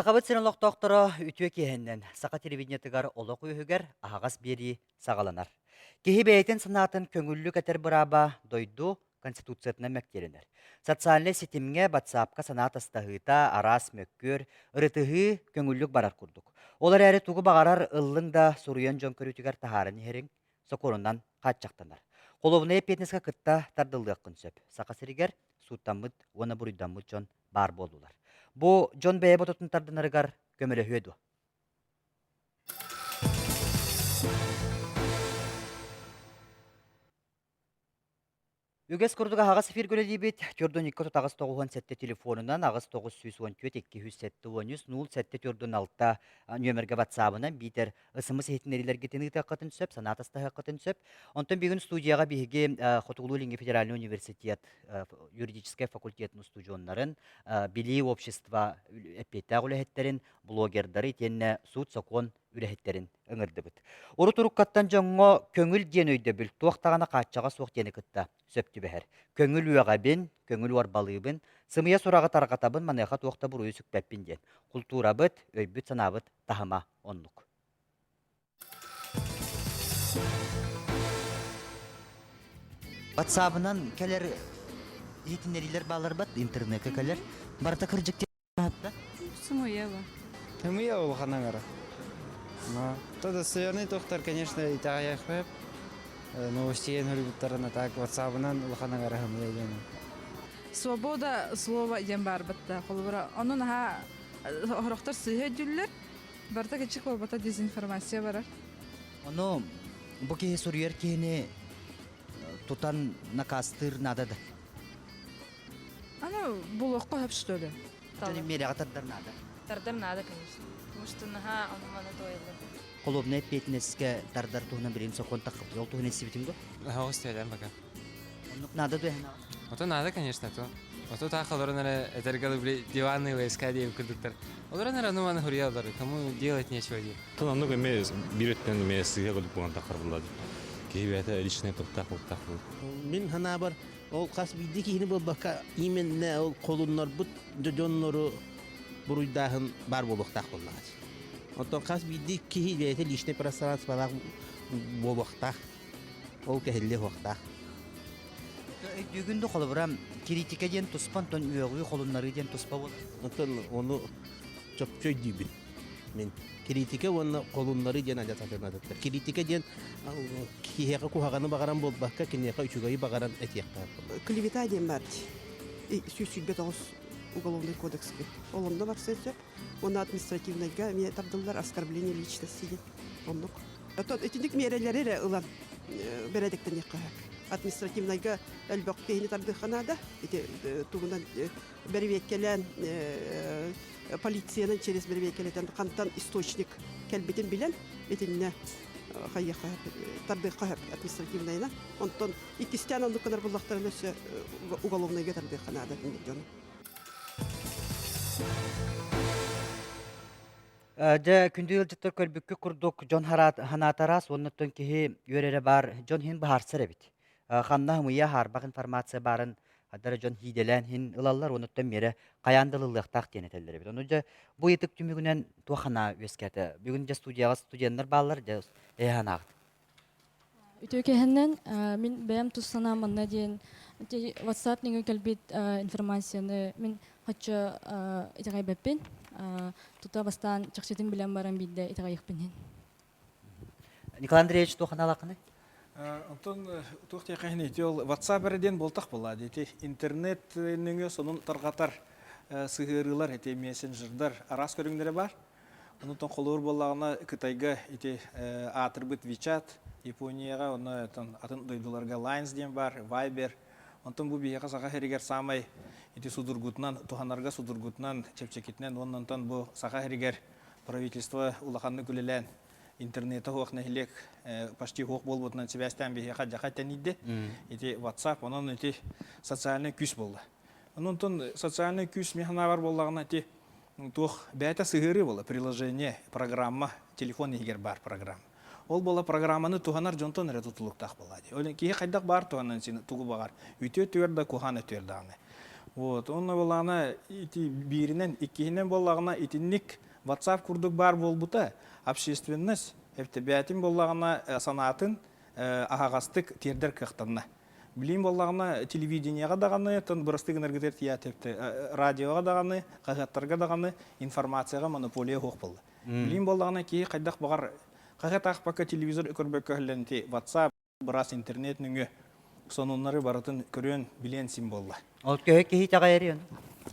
Сақабыт сенен лоқтоқтыры үтіе кехеннен сақа телевидениятыгар олық үйігер ағас бері сағаланар. Кехи бәйтін сынатын көңіллік әтер бұраба дойду Конституциятына мәктерінер. Социальный сетимге батсапқа санат астағыта арас мөккөр ырытығы көңіллік барар күрдік. Олар әрі туғы бағарар ыллың да сұруян жон көрітігер тахарын херің соқорыннан қатчақтанар. Қоловны епетнеске кытта тардылдық күнсөп. Сақа сірігер суттамыд, оны бұрыдамыд жон бар болулар. Бу Джон Бэйбо тутунтардынарыгар көмөлө хөйдү. Үгес курдуга ағас эфир көлелибит, түрдөн 2-9 телефонунан ағас 914-207-0 түрдөн алта нөмерге ватсабынан битер ысымы сехетинерилер кетенігіті қатын сөп, санатастағы қатын сөп. Онтан бүгін студияға биһиги Хотугулу-Линге федеральный университет юридический факультетінің студионнарын, били общество эппетті үләхеттерін, блогердары тенне суд сокон үләхеттерін ыңырды бұд. Ору туруккаттан жоңго көңіл ден өйді біл, туақтағана қатчаға соқ дені кытта сөпті бәхір. Көңіл уағабын, көңіл уарбалыбын, сымыя сұрағы тарқатабын манайға туақта бұр өйсік бәппін ден. Культура бұд, өйбіт санабыд тахыма онлық. Батсабынан кәлер етінерилер балар бат, интернетке кәлер. Барта кіржіктен атта? Сумуя ба. Сумуя ол ханаңара. Тогда сырный доктор, конечно, и так хвеб. Новостей хулибуттарына так WhatsApp-нан улханаңара хымыя ден. Свобода слова ден бар бітті. Қолыбыра. Onun ha хорохтар сыйы дүллер. Барта кечик болбата дезинформация барар. Оны бұл кеге сұрыер кені тутан накастыр надады. Ана бұл оққа хөп штөлі. Және мереға тардар нады. Тардар надо, конечно. Потому что наха он мана тойлы. Қолобны петінеске тардар туғынан бірін соқон тақып. Ол туғын есебетіңді? Хауыстелен бака. Онлық нады дуяна? Ото надо, конечно, то. Ото тахалорынары этергалы диванные войска дейм кырдыктар. Оларынары нуманы хурьялдары, кому делать нечего дейм. То намного биреттен сыйга кылып булган такыр булады. Кейбәтә личный токтак булды. Мен хана бар ол кас бидик ини болбака именно ол колуннар бут жоннору буруйдахын бар болуктак буллады. Отон кас бидик кейбәтә личный пространство бар болуктак. Ол кехилле вакта. Бүгүндө колобурам критика ден туспан тон үйөгү колуннары ден туспа бол. Отон оны чөпчөй дибин. Мен критика оны колуннары ден ажататырнадыр. Критика ден кихега кухаганы багаран болбакка кинега үчүгөй багаран этияктар. Клевета ден бар. Сүйсүлбет оғыз уголовный кодекске. Олымда бар сөзсөп. Оны административныйга мне табдылар оскорбление личности ден. Онлук. Отон этиндик мерелери ылан бередектен яккаак. Административныйга элбок кейни тардыханада. Тугунан бербеккелен полициянын через бербеккелетен кантан источник келбетин билен этинне хайяха тардыхаак административныйна. Онтон икистен ондуканар буллактарын өсө уголовныйга тардыханада ден. Күндү ылжыттар көлбүккө курдук Жон Ханатарас оннуттан кихи үйөрері бар Жон хин бахарсыр эбит. Ханна хымыя харбак информация барын адары Жон хиделен хин ылаллар онуттан мере каяндылылыктак денетелер эбит. Onu bu yetip tümügünen tuğana öskete. Bugün de studiyanlar bağlar da ehanaq. Ütөкеһеннен мин бәям туссана манна диен WhatsApp ниңе кэлбит информацияны мин хача итагай бәппин тута бастан чакчытын билен барам бидде итагай якпин. Николай Андреевич туğана лакыны? Антон тухтя кайны тел WhatsApp-берден болтак булады. Эти интернет ниңе сонун таргатар сыгырылар, эти мессенджердар арас көрүңдөрү бар. Онтон колор боллагына Кытайга эти атырбыт WeChat, Японияга оны атын дойдуларга Lines ден бар, Viber. Онтон бу бияга сага херигер самай эти судургутнан, туханарга судургутнан, чепчекитнен, онтон бу сага херигер правительство улаханны күлелен интернета хоқна хилек почти хоқ болбутнан себестен бияга жакаттан идде. Эти WhatsApp, онон эти социальный күс болду. Онтон социальный күс механа бар боллагына эти тух бәйта сыгыры бола приложение, программа, телефон егер бар программа. Ол бола программаны туханар жонтон эре тутулуктак болады. Олен кие кайдак бар туганан син тугу багар. Үтө төрдө куханы төрданы. Вот, онна болағына ити биринен, иккиһинен болағына итинник WhatsApp курдук бар болбута, общественность, бәтин болағына санатын ағағастык тердер кықтанна. Билин болағына телевиденияға дағаны, тын бұрыстық энергетер тиятепті, радиоға дағаны, қағаттарға дағаны, информацияға монополия хоқ болды. Билин болағына кейі қайдақ бағар, қағат ақпақа телевизор көрбек көхленті WhatsApp, біраз интернет нүңі, сонунлары барытын көрен билен символла. Ол көһө киһи тагайрын.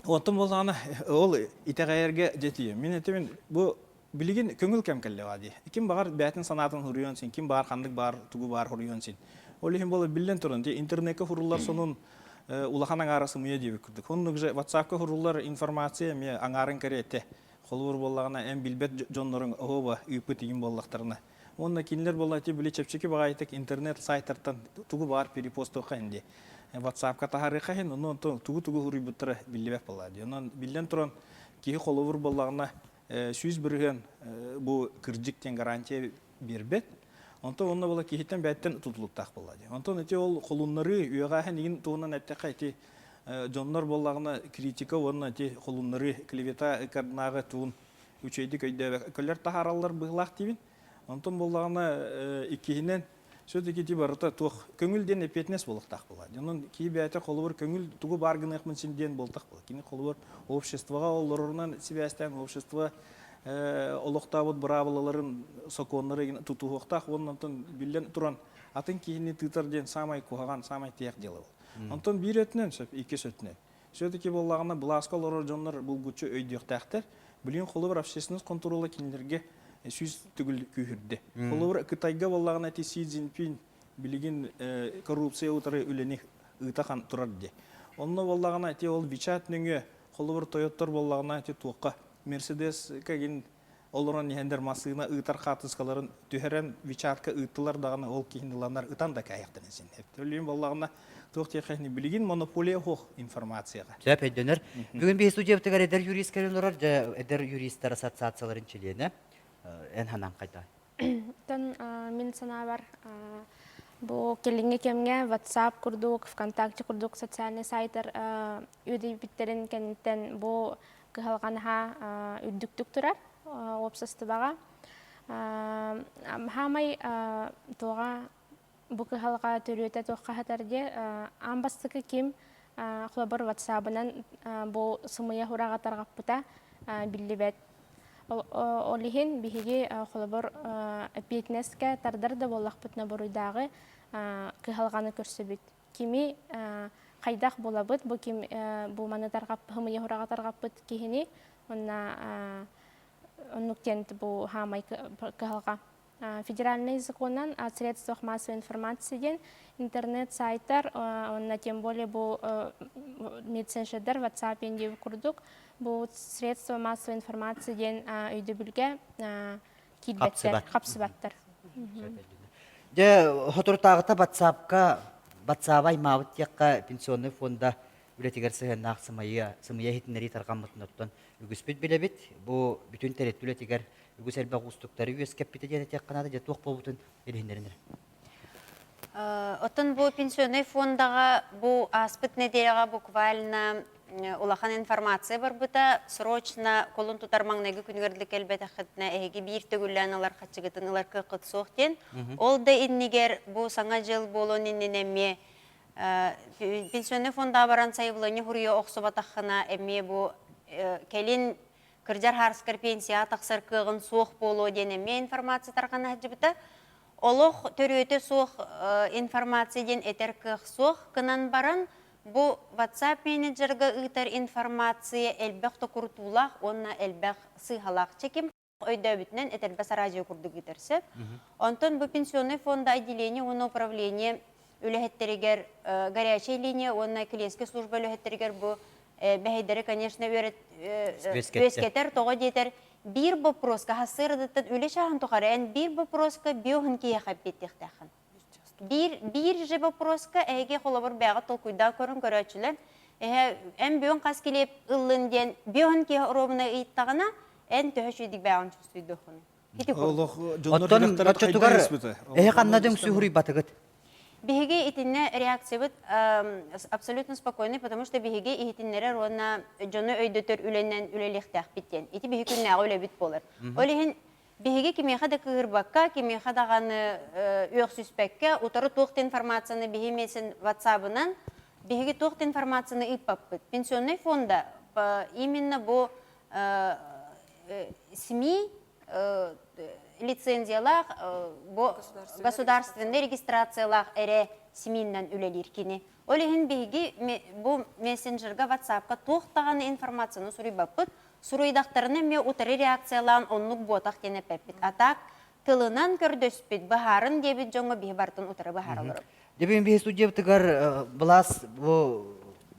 Онтон болғаны ол итағайырға жетейі. Мен әтемен бұл білген көңіл кәмкәлі вади. Ким бағар бәтін санатын хұрыйонсин, ким бағар қандық бар, тугу бар хұрыйонсин. Ол ехін болы білден тұрын. Интернетке хұрылар сонун улаханан арасы мұя дейбі күрдік. Оның же WhatsApp-ка хұрылар информация ме аңарын кәретті. Қолуыр болағына әм білбет жонларын оғыба үйпі тегін болақтарына. Онна кинлер болати биле чепчеки багайтык интернет сайттардан тугу бар перепосту кайынди. WhatsApp-ка тахары кайын, онон тугу хуруй буттара билебек болады. Онон билден туран кии холовур боллагына сүйүз бирген бу кырдыктен гарантия бербет. Онтон онна бола кихитен бәттен тутулуктак болады. Онтон эти ол холуннары үйга ханин туунан аттакайти жоннор боллагына критика онна эти холуннары клевета карднага туун үчөйдү көйдө көлөр тахаралар быглак дибин. Онтон болағына иккиһинен сөз-таки барыта тух көңүлден эпетнес болуктак болады. Онун кии бәйте колубур көңүл тугу баргыныкмын синден болтак болот. Кини колубур обществога олорунан сибәстән общество олоктабыт браваларын соконнары тутуктак оннан билен туран атын кийини тытарден самай куган самай тияк дело бол. Онтон бир өтнөн сөп эки сөтнөн. Сөз-таки болағына буласкалар жоннор булгучу өйдүктактар билен колубур общественность контролы кинилерге сүйіз түгіл күйірді. Қолы Қытайға болағына әте Си Цзиньпин білген коррупция ұтары өлені ұтақан тұрарды. Онына болағына әте ол Вичат нүңі, қолы бір Тойоттар болағына әте туаққа Мерседес кәген олырын еңдер масығына ұтар қатысқаларын түхерен Вичатқа ұтылар дағына ол кейінділанар ұтан да кәйіқтен әсен. Өлейін болағына туақтай қайны білген монополия хоқ информацияға. Сөп әйдөнер. Бүгін бей студия бұтығар әдер юристкерін ұрар, әдер юристтар ассоциацияларын челені. En hanan kayda. Тон мен сана бар бу келинге кемге WhatsApp курдук, ВКонтакте курдук социальный сайттар үдей биттерин кенттен бу кыгалганга үддүктүк турар обществага. Хамай тога бу кыгалга төрөтө токка хатарде амбастыкы ким хлобор WhatsApp-нан бу сымыя хурага таргаппыта биллибет. Олихин биһиги холобор эпетнеске тардарда боллахпытна боруйдагы кыһалганы көрсөбүт. Кими кайдак болабыт, бу ким бу маны таргап хымыя хурага таргаппыт кихини, онна оннуктент бу хамай кыһалга. Федеральный законнан о средствах массовой информации ден интернет сайттар, онна тем более бу медсеншедер WhatsApp енде курдук. Бұл средства массовой информации ден үйдөбілге килбеттер, қапсыбаттар. Хотуртағыта WhatsApp-ай мавыт яққа пенсионный фонда үлетігер сығынақ сымайя хетінері тарғамытын оттан үгіспет білебет. Бұл бүтін тәрет үлетігер үгіс әлбақ ұстықтары үйескеп біті дені текқанады де тоқ болбытын еліндеріндер. Оттан бұл пенсионный фондаға бұл аспыт неделеға буквально улахан информация бар бұта, срочно колын тұтар маңнайғы күнгерлік әлбәті қытына әйгі бір төгіллән алар қатшығытын алар қықыт соқтен. Ол да иннегер бұл саңа жыл болуын инненеме пенсионный фонда баран сайылыны хұрия оқсы батаққына әме бұл кәлін кірдер харскар пенсия тақсар қығын соқ болу денеме информация тарғаны әджі бұта. Олық төрөті соқ информация ден әтер қық соқ кынан баран bu WhatsApp менеджерге ытар информация элбәхтә куртулах, онна элбәх сыйхалак чеким. Өйдә бүтнен этелбәс радио курдык итерсеп. Онтон бу пенсионный фонда отделение, он управление үләһеттерегер горячая линия, онна клиентская служба үләһеттерегер бу бәһидәре, конечно, өскетер, тога детер. Bir вопроска хасырдыттан үле шаһан тухаран, bir вопроска биохын кие хәппеттехтәхән. Bir же вопроска әйге холобор бәгә толкуйда көрін көрәчілер. Әм бүйін қас келеп ұлын ден бүйін ке робына иттағына ән төхішүйдік бәғын чүстүйді құны. Оттан, қаннадың сүйірі батығыт? Биһиги итинне реакция бит абсолютно спокойный, потому что биһиги ихитиннере руна жоны өйдөтөр үленнен үлелихтах биттен. Ити биһи күннәгы үле бит болар. Олихин биһиги кимеха да кырбакка, кимеха даганы өксүспекке, утары туक्त информацияны биһи месен WhatsApp-ынан биһиги туक्त информацияны иппаппыт. Пенсионный фонда именно бу СМИ лицензиялах, государственный регистрациялах эре семиннен үлелер кини. Олихин биги бу мессенджерга WhatsApp-ка тоқтаған информацияны сурайбаппыт, суруйдақтарыны ме утары реакциялан оннук ботақ кенепеппит. Атак тылынан көрдөспит, бахарын дебит жоңа биги бартын утары бахаралырып. Дебен бе студия тыгар блас бу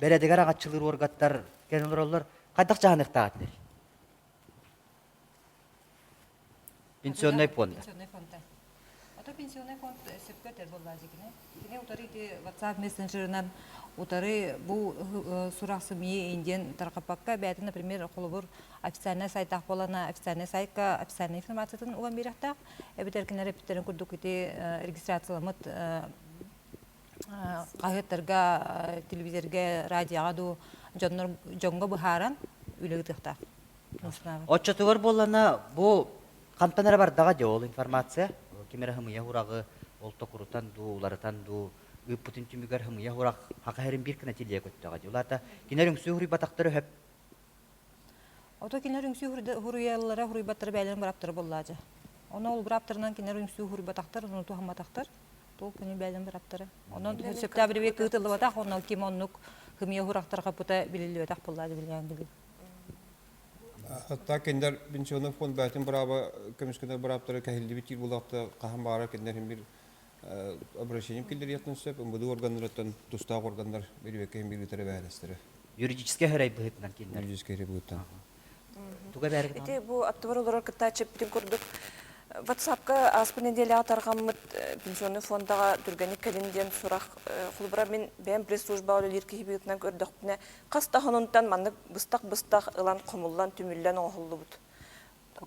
бередегар агатчылыр оргаттар кенелер кайдак жаһаныкта атнер. Пенсионный фонд. Ото пенсионный фонд сепкетер боллазыкыны. Кене утары WhatsApp мессенджерынан утары бу сурасы мие инден таркапакка бәтин, например, холобур официальный сайтах болана, официальный сайтка официальный информациятын уган берактак. Эбитеркинер репеттерин курдук ити регистрацияламыт кагыттарга, телевизорга, радиога ду жонго бухаран үлегитактак. Отчетугар болана бу кампанара бардага жол информация. Кемера хымыя хурагы олто курутан ду, уларытан ду, ыппутын түмүгөр хымыя хурак хакахерин бир кына тиле көттөгө. Уларда кинерин сүйүри батактары хөп. Ото кинерин сүйүри хуруялара хуруйбаттар бәйлен бараптыр боллажы. Оны ол бараптырынан кинерин сүйүри батактар, оны тухаматактар. Тол күнү бәйлен бараптары. Онон септембр бек кытылып атак, онон ким оннук хымыя хурактарга пута билилип атак боллажы билген билги. Hatta kender pensiyoner fond bätin brava komisyoner baraптары кәһилди бит ил булакта каһам бара кендерин бир обращение килдер ятын сөп бу органнардан тустак органнар бербекке бир битере бәлестер. Юридический хэрей быһытнан киндер. Юридический хэрей быһытнан. Туга бәрге. Ити бу аттыбырылар кытта чептин курдук. WhatsApp-ка аспы неделя атаргаммыт пенсионный фондага түргәник кәленден сурак хулбара мен бәм пресс-служба олелер кибетнән көрдөкне каста хонунтан манны быстак ылан комуллан түмүллән оһуллубут.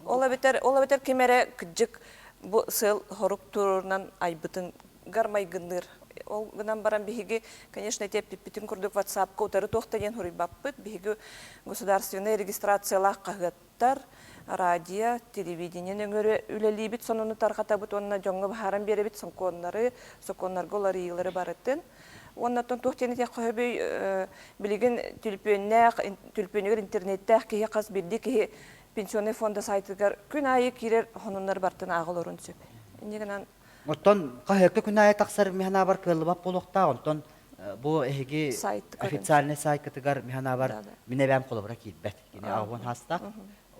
Ола бетер кемере кыжык бу сыл хорук турунан айбытын гармайгыныр. Ол гынан баран биһиги, конечно, теп питин курдук WhatsApp-ка утары тохтаген хурибаппыт, биһиги государственный регистрациялах кагаттар, радио, телевидение нөңөрө үлелибит сонуну таркатабыт, онна жоңго бахаран беребит соконнарга олар ийилери барыттын. Оннаттан тохтени тек көбөй билеген түлпөнөгөр интернетте кие каз билди ки пенсионный фонда сайтыгар күн айы кирер хонуннар бартын агылорун сөп. Инегенен Оттон кахекте күн айы таксар механа бар кылыбап болукта, онтон бу эги официальный сайт кытыгар механа бар минебем колобра килбет. Кини агын хаста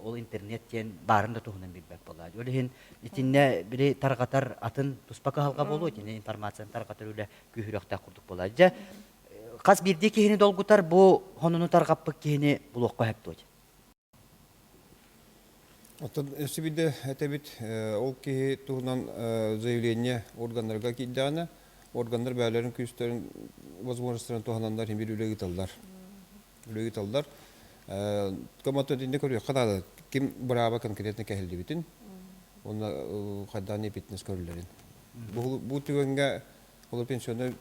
ол интернеттен барында туһунан билбек болот. Олехин итинне бири таргатар атын туспака халга болот, итинне информацияны таргатар үле күһүрөктө курдук болот. Же кас бирди кихини долгутар бу хонуну таргаппык кихини булокко хептот. Оттон эсибиде этебит ол ки туһунан заявление органнарга киддана, органнар бәләрен күстерин возможностьларын туһанандар бир үлегиталдар. Үлегиталдар. Коматта динде көрүyor. Кадады ким браба конкретно кәһилди битин. Оны каданы фитнес көрүлөрүн. Бу түгөнгө ол пенсионер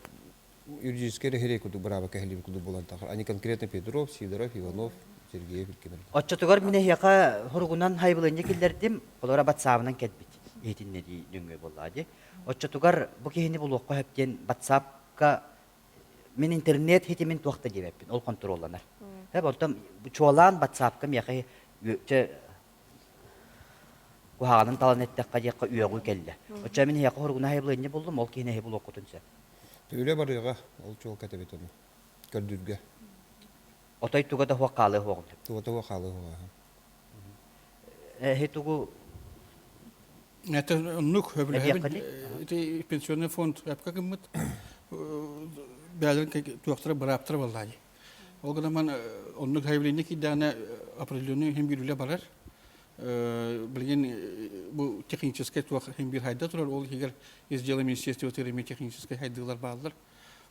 юридический рехерей куду браба кәһилди куду болан тахар. Они конкретно Петров, Сидоров, Иванов, Сергеев кимер. Отчотугар мине яка хоргунан хайбылынча килдердим. Олора WhatsApp-нан кетбит. Этинне ди дөңгө боллади. Отчотугар бу кихини булукка хептен WhatsApp-ка мен интернет хитимин туакта дебеппин. Ол контролланар. Хәп олтам чуалан WhatsApp-ка мияхи үче куһаганын таланеттекка дияққа үйөгү келди. Оча мен яка хоргуна хайбылынча болдум, ол кихини хай булук кутунса. Үле барыга ол чуал кетебет оны. Көрдүргө. Отой туга да хуакалы хуагын. Туга да хуакалы хуага. Хетугу Это нук хөбүлө. Это пенсионный фонд япка кыммыт. Бәлен туактары бараптыр боллай. Ол гынан оннук хайбылыны кидана определенный химбирүле барар. Билген бу технический туак химбир хайда турар. Ол егер сделаем министерство тереми технический хайдылар баалар.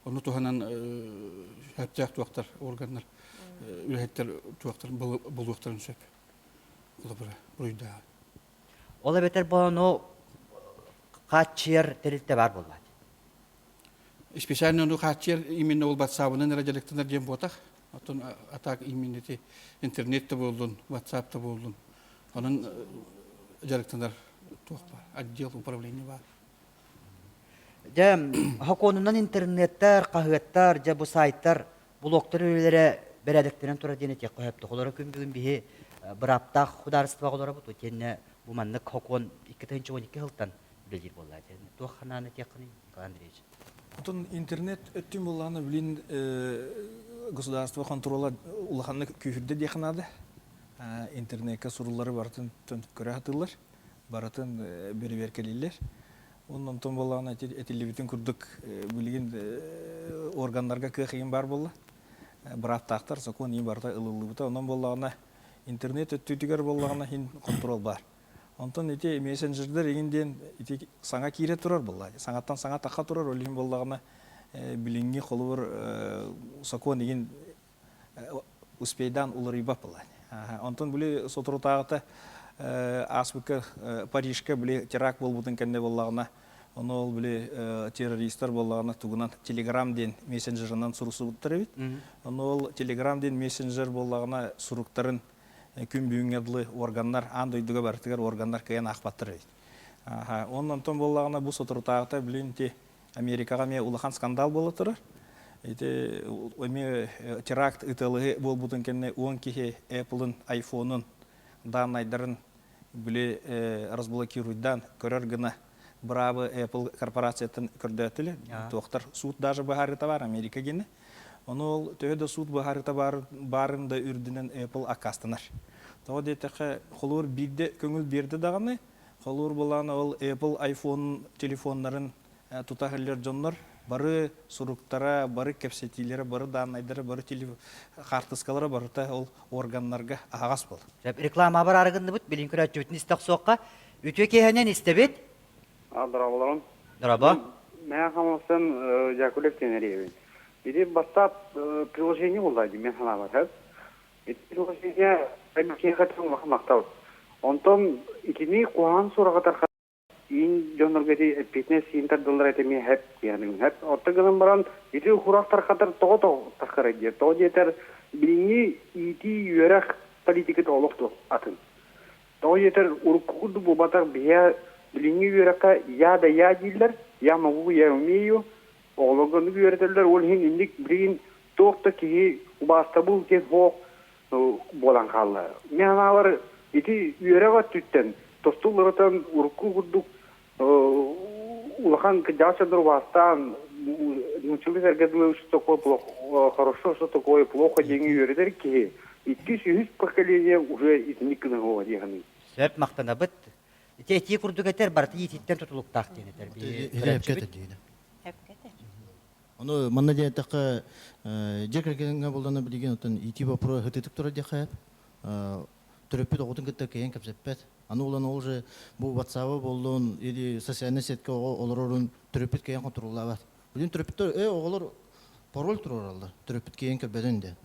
Onu tuhanan heptek tuaktar organlar, ülhetler tuaktar buluaktarın söp. Ola burayda. Ola beter bana kaç yer terilte var bollar. Специально ну хачер именно ол WhatsApp-ын раджалектанар дем ботах. Отон атак именно те интернетте болдун, WhatsApp-та болдун. Онун жалектанар тохпа, отдел управления бар. Жа хаконунан интернеттер, кахыттар, жа бу сайттар, блогтар үйлері берәдіктенен тура дене тек қойыпты. Қолары күн бүгін бейі бір аптақ хударыстыва қолары бұд. Өтені бұл маннық хакон 2-12 ғылттан білдер болды. Туақ қананы тек қыны, Андреевич. Отон интернет өттін болғаны білін государство контрола улаханны күйірді декінады. Интернетке сұрулары барытын көрі атылар, барытын бері-беркелейлер. Ондан тон болғаны әтелебетін күрдік білген органларға күйін бар болды. Бір аптақтар, сокон ең барда ылылы бұта. Ондан болғаны интернет өттігер болғаны контрол бар. Онтан ете мессенджердер егінден саңа кейре тұрар болды. Саңаттан саңа таққа тұрар, олейін болғаны білінге қолы бір сокон еген успейдан ұлыр ибап болды. Онтан біле сотыру тағыта Аспыка Парижка біле теракт бол бұтын кәнде болғаны, оны ол біле террористер болғаны туғынан Telegram ден мессенджерынан сұрысы бұттыр өйт. Оны ол Telegram ден мессенджер болғаны сұрықтарын күн бүйінгедлі органдар, андойдыға бәртігер органдар кәйен ақпаттыр өйт. Онын тон болғаны бұл сотыру тағыта білін те Америкаға ме улахан скандал болы тұрыр. Теракт ұтылығы бол бұтын кәнде 10 кеге Apple-ын, iPhone-ын, данайдарын біле разблокируйдан көрер гына бравы Apple корпорациятын көрдәтілі. Тоқтар суд даже бағарыта бар Америка гені. Оны ол төөді суд бағарыта барында үрдінен Apple акастынар. Тоғы дейтіқі қолуыр бірді көңіл берді дағаны. Қолуыр боланы ол Apple iPhone телефонларын тұтағылер жонлар. Бары сұруқтара, бары кәпсетилері, бары данайдары, бары қартысқалары барыта ол органларға ағас бол. Реклама бар арығынды бұд, білін көрі өтті бүтін істақ соққа. Өте кейхенен істебет? Дұрабаларым. Дұраба? Мен қамыстан Жакулев тенерейбін. Еде бастап приложение болды, мен қана бар. Приложение әмекен қатырын мақтау. Онтан икені қуған сұрағатар ин жоноргети $15 этеми хеп yani hep ortagalan baran itu huraktar kadar toho takaraje to jeter bingi iti yörek politika toloktu atın to jeter urkudu bu batar biya bingi yöreka ya da ya diller ya magu ya miyo ologun yöreteller ol hin indik brin tokta ki bastabu ke ho bolan kalla menalar iti yöreka tütten tostullardan urkudu улахан кадясадыр вастан научились аргадывать, что такое хорошо, что такое плохо, деньги юридер ки и тысячи поколения уже из никого не Сөп мақтана бұд. Те күрдігетер бар, еттен тұтылық тақтен етер. Оны манна дейттіқі жекергенге болданы білген отын ити бапыры ғытытық тұры дейқі түріппет оғытын күтті кейін көпсеппет. Аны олан ол же бұл WhatsApp болуын, или социальный сетке оларырын түріппет кейін контролға бар. Білін түріппеттер, оғылар пароль тұрыр алды, түріппет кейін көрбеден де.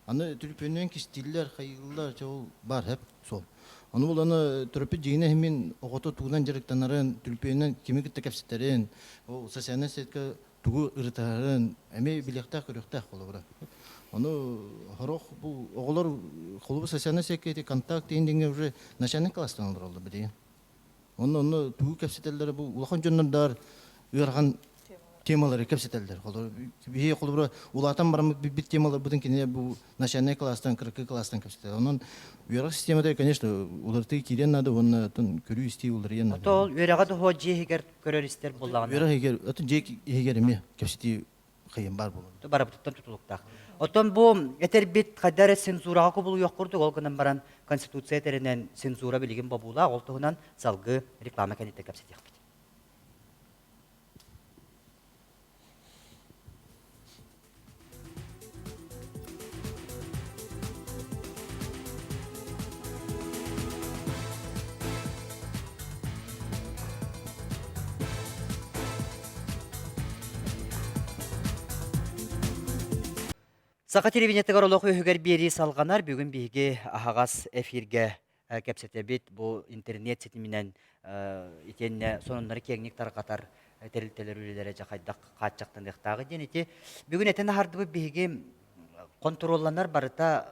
Аны түріппенен кестилер, қайғылар, жауыл бар, хеп, сол. Аны ол аны түріппет жегіне хемен оғыты туғынан жеріктанарын, түріппенен кеме күтті кәпсеттерін, социальный сетке туғы ұрытарын, әме білектақ, үректақ қолы бұра. Оны хорох бұл оғылар қолыбы социальный секреті контакт дейіндеңе уже начальник класстан олар олды білейін. Оны туғы кәпсетелдері бұл ұлақан жөнлердар үйарған темалары кәпсетелдер. Бейе қолыбыра ұлатан барамы бит темалар бұдың кене бұл начальник класстан, кіркі класстан кәпсетелер. Оның үйарғы системада, конечно, оларды керен нады, оны көрі істей олар ен нады. Ол үйарға да хоқ жегер көрер істер болдағына? Үйарға егер еме кәпсеті қиын бар болу. Бары бұтыптан тұтылықтақ. Отон бұл әтер бет қадары цензураға көбілу yok құрды, ол күнін баран конституция әтерінен цензура білген бабула, ол тұғынан залғы реклама кәнетті көпсет еқпет. Сақа телевизиятығар олық өйігер бері салғанар бүгін бейге ағағас эфирге кәпсетебет бұл интернет сетіменен етенне сонындары кеңнік тарқатар терилтелер үлелере жакайдак каатчактан ыктагы ден ити бүгүн этен хардыбы биги контролланар барыта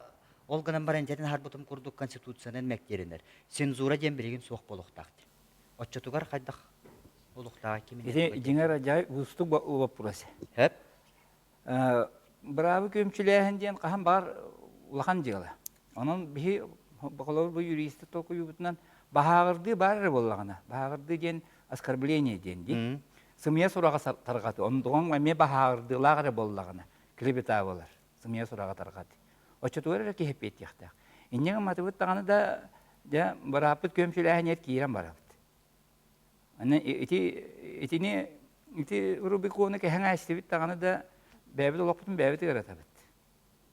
ол гынан баран жетен харбутум курдук конституциянын мектеринер цензура ден билген суох болуктакты отчотугар кайдак болуктага кимин Деңер жай устук вопрос. Хеп. Бравы көмчүләһен ден каһан бар улахан жыгыла. Анын бихи бакалавр бу юристы толку юбутунан бахагырды бар боллагана. Бахагырды ден оскорбление ден ди. Сымия сурага таргаты. Ондуган ме бахагырды лагыры боллагана. Клебета болар. Сымия сурага таргаты. Очотугар ки хепет яхта. Иннең матыбыт таганы да барапыт көмчүләһен ет кирен барабыт. Аны ити Рубиконы кәһәңәстебит таганы да бәбит олоқпытын бәбит яратабыт.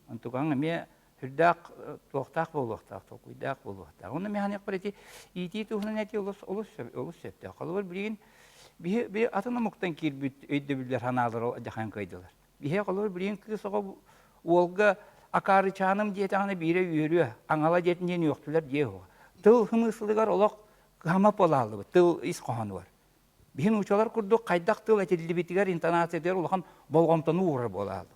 Антуган ме хүрдәк тоқтак болуктак, токуйдак болуктак. Оны механик бар ити тухнан әти олус сөптә. Калыр билген би атына муктан кирбит өйдө билер ханалар жахан кайдылар. Бихе калыр билген кысыга олга акары чаным диетаны бире үйрү, аңала жетинен юктулар диего. Тыл хымысылыгар олоқ гама полалы, тыл ис коханы бар. Бихин учалар курдук кайдак тыл этилибитигер интонациядер улахан болгомтону урар болалы.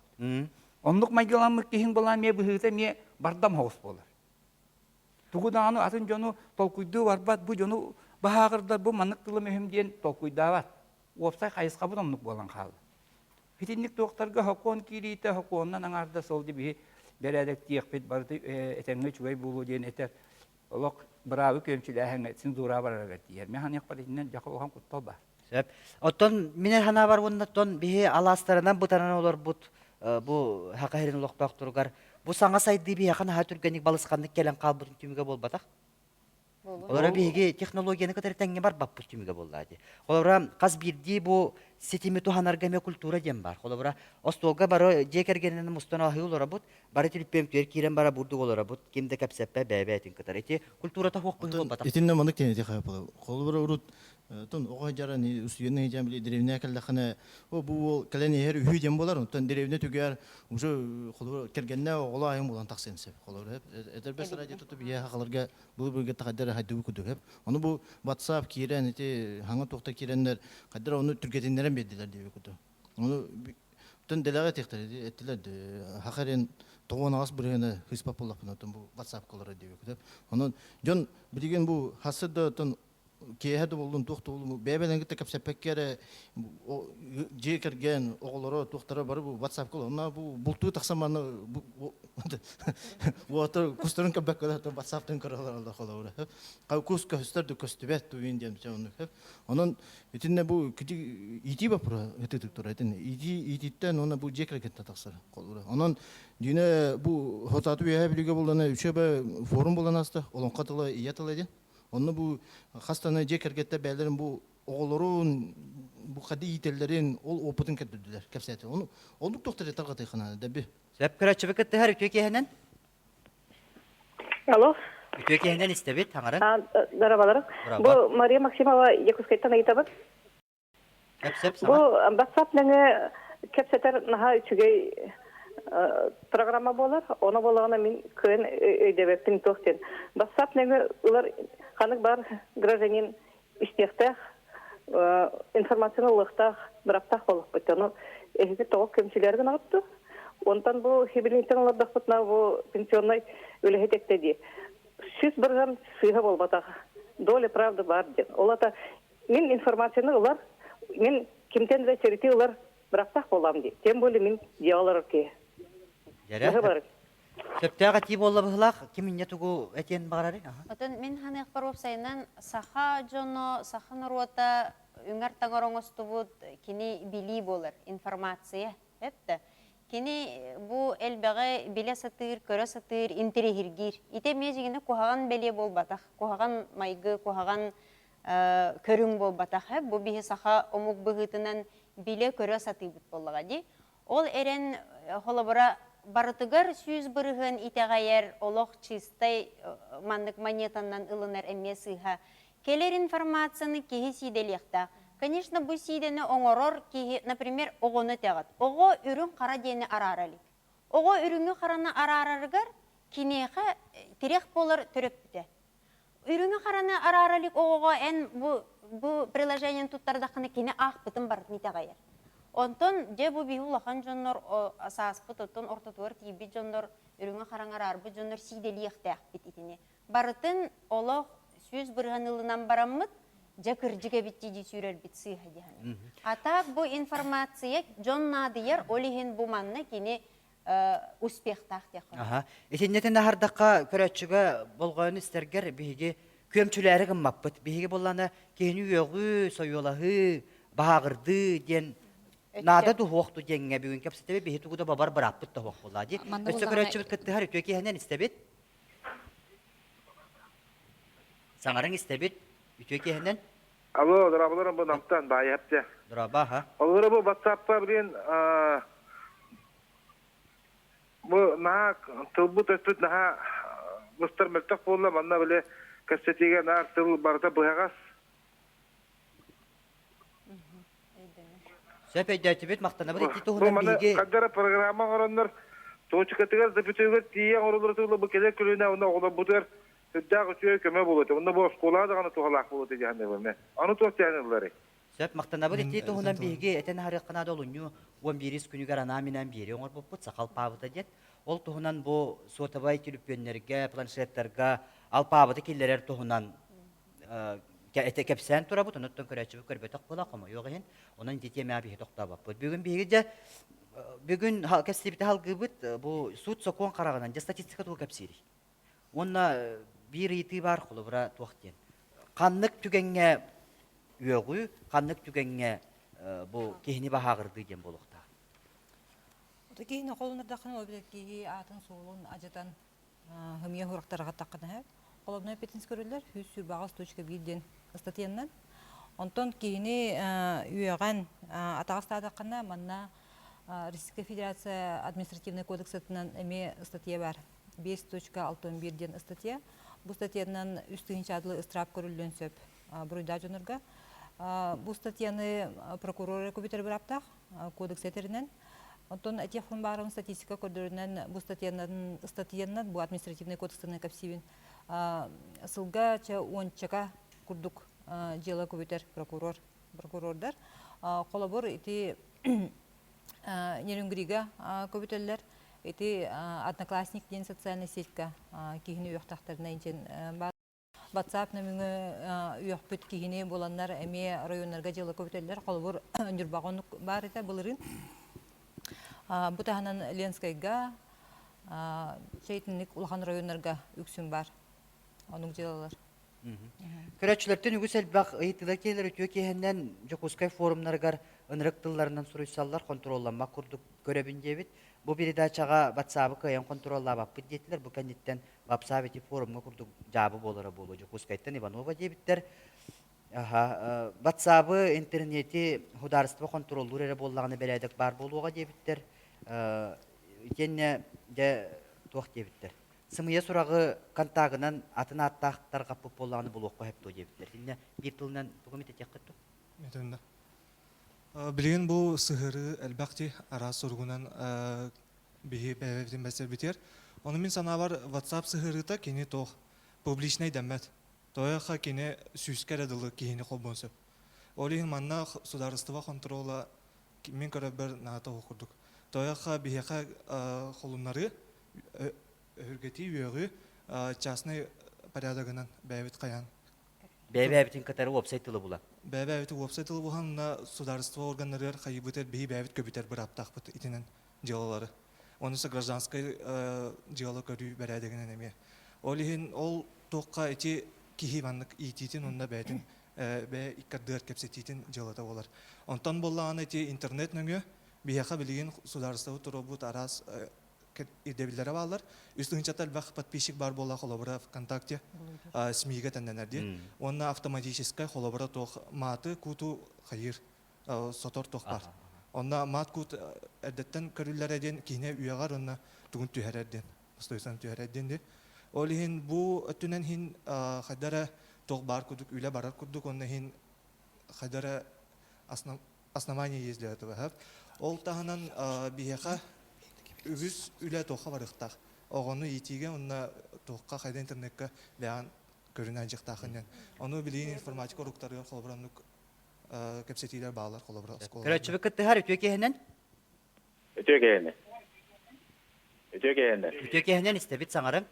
Ондук майгыламык кихин болан ме быхыта ме бардам хоус болар. Тугудааны атын жону толкуйду барбат, бу жону бахагырда бу манык тылы мөһим диен толкуйдабат. Опсай кайыска бу ондук болан калды. Фитинник токтарга хокон кирите хоконнан аңарда солди бихи бередек тиекпет барды этеңге чуй булу диен этер. Олоқ бравы көмчүләһен цензура барарга дияр. Мен ханык паринен жакылган куттал бар. Сеп. Оттон минер хана бар оннан бихи аластарынан бутанан олар бут бу хакайрын локтак тургар. Бу саңа сайды бихи хана хатүргәник балысканлык келен калбытын түмүгө болбатак. Олар бихи технологияны катар тәңге бар бап түмүгө боллады. Олар каз бирди бу сетиме туханарга ме культура дем бар. Олар остолга бары жекергенен мустана хылора бут, бары тилпем тер кирен бара бурду олар бут. Кимде капсаппа бәбәтин катар. Эти культура та хок болбатак. Этинне манык тенети хапы. Колбар урут тон ого жараны усуйны жам биле деревне калдахана о бу калени хер үйден болар. Тон деревне түгәр уже колбар кергенне огола айым булан таксенсе. Колбар этер бес радио тутуп я хакаларга бу бирге тагдар хадып күдүп. Аны бу WhatsApp кирен эти хаңа токта киреннер кадыр аны түргетеннерен бердилер деп күдү. Аны тон делага тектер этилер хакарен тоғанағас біргені хиспап болапын отын бұл WhatsApp кылары деп күдіп. Оның жон білген бұл хасыды отын кейхеді болдың тоқты болдың бәбәленгітті кәпсәппәккері жекерген оғылары тоқтары бары бұл WhatsApp кылы. Она бұлтуы тақсаманы отыр күстірін кәбәк көлі WhatsApp-тың кыралар алда қалауыры. Қау күс көстірді көстібәт туын деймін. Оның етінде бұл ити бапыра етедік тұр. Ититтен оны бұл жекерген тақсары қалауыры. Оның дүйіне бұл хотаты өйе біліге болданы үші форум болдан асты. Олон қатылы иятылы ден. Оны бұл қастаны жекергетті бәлерін бұл оғылырын, бұл қады ителерін ол опытын кәдділер, кәпсәті. Олық тоқтары тағаты қанады, дәбі. Сәп күрәтші бікітті әр үтөй кейінен? Алло. Үтөй кейінен істебет, таңырын? Дарабаларым. Бұл Мария Максимова Якускайттан айтабын. Кәпсәп, сама? Бұл WhatsApp-ныңы кәпсәтер наға үчігей программа болар. Оны болағына мен көйін өйдебеттің тоқтен. WhatsApp-ныңы ұлар қанық бар гражданин істектәқ, информацияны ұлықтақ, бірақтақ болып бұтты. Оны әйгі тоғы көмшілерген ағыпты. Онтан бұл хибилинтен олардақ бұтына бұл пенсионный өліхет ектеді. Сүз бірген сүйға болбатақ. Доля правда бар ден. Олата мен информацияны ұлар, мен кемтен де черети ұлар бірақтақ болам де. Тем более мен диалар ұрке. Жарай. Сөптәға тиіп олы бұғылақ, кеміне тұғу әтен бағарары? Отын мен ханық бар опсайынан саха жоно, саха нұруата үңір таңырыңыз тұбыд кені білі болыр информация. Кені бұл әлбәғі біле сатыр, көрі сатыр, интерегергер. Ите мезігіні қоғаған бәле бол батақ, қоғаған майғы, қоғаған көрің бол батақ. Бұл бігі саха омық бұғытынан біле көрі сатыр бұт болыға де. Ол әрен қолабыра барытыгар сүйіз бұрығын итеғайер олық чистай мандық монетаннан ылынар әмесіға. Келер информацияны кеге сиделектақ. Конечно, бұл сидені оңорор, например, оғыны тәғат. Оғы үрін қара дейіні араралик. Оғы үрінгі қараны арарарығар, кенеға терек болыр түріп біті. Үрүңө қараны араралик оғоға ән bu приложениен туттардақыны кене ақпытын бар нитағайыр. Онтон же бу биху лахан жоннор асаспыт оттон ортотуар тиби жоннор үрүңө қараңар арбы жоннор сидели яқтақпит итіне. Барытын олох сөз бұрғанылынан барамыт, же кыржыға биттиди сүйрер бит сыйха дияны. Атак бу информация жон надыер олихин бу манны кене успехтақ дияқы. Этиннетен нахардаққа көрәтшіға болғаны істергер бігі көмчілері ғыммаппыт. Бігі болғаны кені үйеғі, сойолағы, бағырды ден нада дұғуқты денге бүгін кәпсетебе бігі тұғыда бабар біраппыт да хоқ болады. Өсі көрәтші біт күттіғар өтөке хәнен істебет? Саңарың істебет? Өтөке хәнен? Алло, дұрабыларым бұл намтан бай әпте. Дұраба, ха? Олары бұл WhatsApp-па білен бұл наға тылбыт өстіт наға мұстар мәлтақ болына манна біле кәсетеге нар тыл барда бұғағас. Сөп әйдәті бет мақтана бір етті Бұл тұғынан мана бігі... қаддара программа ғоранлар тоғычықатыға запитөге тия ғорылыр тұғылы бұл келе күліне оны оғылы бұдыр үддағы үшеу көмі болады. Онда бұл школада ғана тұғалақ болады жағында бөлме. Аны тоқ тәңілдері. Сөп мақтана бір етті тұғынан бігі әтен харыққанады олуну 11 күнігер анаминан бері оңыр бұппыт сақал пабыта дед. Ол тұғынан бұл сотабай телепенлерге, планшеттерге, ал пабыта келлерер тұғынан кәпсән тұра бұт, ұныттың көрәтші бұл көрбетақ бола қома. Йоғы хен, онын детеме абиғи тоқта бап бұд. Бүгін бігі де, бүгін кәпсебеті халғы бұд, бұл суд соқуын қарағынан, де статистика тұғы кәпсері. Онна бір еті бар құлы бұра тоқтен. Қанлық түгенге өғі, қанлық түгенге бұл кехіне бағағырды ден болуқта. Кейін қолынырдақын объектіге атын соғылын ажатан ғымия хұрақтарға таққаны әп. Қолыбына петінс көрілер, хүз сүрбағыз точка бірден статьяннан. Онтон кейіні үйеған атағыстадаққана манна Российская Федерация административный кодексатынан әме статья бар. 5.61 статья. Бұл статьянан үстігінші адлы ыстрап көрілден сөп бұрыда жонырға. Бұл статьяны прокуроры көбетер бір аптақ кодекс етерінен. Онтон әтеқфын бағырын статистика көрдірінен бұл статьяннан бұл административный кодекстының кәпсивін сылға ончака күрдік жела көбетер прокурордар. Қолабыр еті нерінгіриға көбетерлер, еті одноклассник ден социальный сетка кейіні үйіқтақтарына енчен бар. WhatsApp нөміңі үйіқпіт кейіні боланлар әме районларға жела көбетерлер. Қолабыр өндірбағынық бар еті бұлырын. Бұтағынан Ленскайға шейтінлік ұлған районларға үксін бар. Оның желалар. Көрәтшілерден үгіс әлбақ ұйытылар кейлер өтіе кейіннен Жокускай форумларғар ұнырық тылларынан сұрыйсалар контролланма күрдік көребін дебет. Бұл передачаға WhatsApp-ы көйен контроллабап бұд детілер. Бұл кәнеттен WhatsApp еті форумға күрдік жабы болары болу. Жокускайттан Иванова дебеттер. WhatsApp-ы интернеті хударыстығы контроллур әрі болағыны бәләдік бар болуға дебеттер. Кенне де тоқ дебеттер. Сымыя сұрағы контагынан атына аттақтар қапып болағыны бұл оққа әпті дебеттер. Сіліне бір тылынан бұғымет етек қытты? Метрінде. Білген бұл сығыры әлбәқті ара сұрғынан бігі бәвәвден бәсер бітер. Оны мен сана бар WhatsApp сығырыта кені тоқ публичнай дәмәт. Тояқа кені сүйіскер әділі кейіні қол бонсып. Олиғын манна сударыстыва контрола мен көрі бір нағата оқырдық. Тояқа бігеқа қолынлары өргеті өйіғі частный порядығынан бәвет қаян. Бәвәветін қатары веб-сайттылы бұла? Бәвәветі веб-сайттылы бұғанына сударыстыва органлары қайы бұтер, бігі бәвет көбітер бір аптақ бұт етінен делалары. Онысы гражданскай делалы көрі бәрәдігінен әме. Олиғын ол тоққа әте кихиванлык ититин онда бәтин бә иккардыр кепсетитин жылата болар. Онтан боллағаны эти интернет нөңі бияқа білген сударыстығы тұробут арас ирдебілдері балар. Үстіңчатал бақ подписчик бар болла холобыра ВКонтакте СМИге тәнденерді. Онна автоматическай холобыра тоқ маты куту қайыр сотор тоқ бар. Онна мат кут әрдеттен көрілерден кейіне үйеғар онна түгін түйәрерден. Ұстойсан түйәрерден де. Олиһин бу өттүнен хин хадара тоқ бар күдік, үйле барар күдік, онна хин хадара основание езділі тұға. Ол тағынан бияқа үгіз үйле тоққа барықтақ. Оғыны етеге, онна тоққа қайда интернетке бәған көрүн ажыктахын. Ону билин информатика уруктары холбуранук кепсетилер баалар холбура школа. Көрәчебе кыттыгар үтөкеһенен. Өтөгені. Үтөкеһенен истебит саңарың.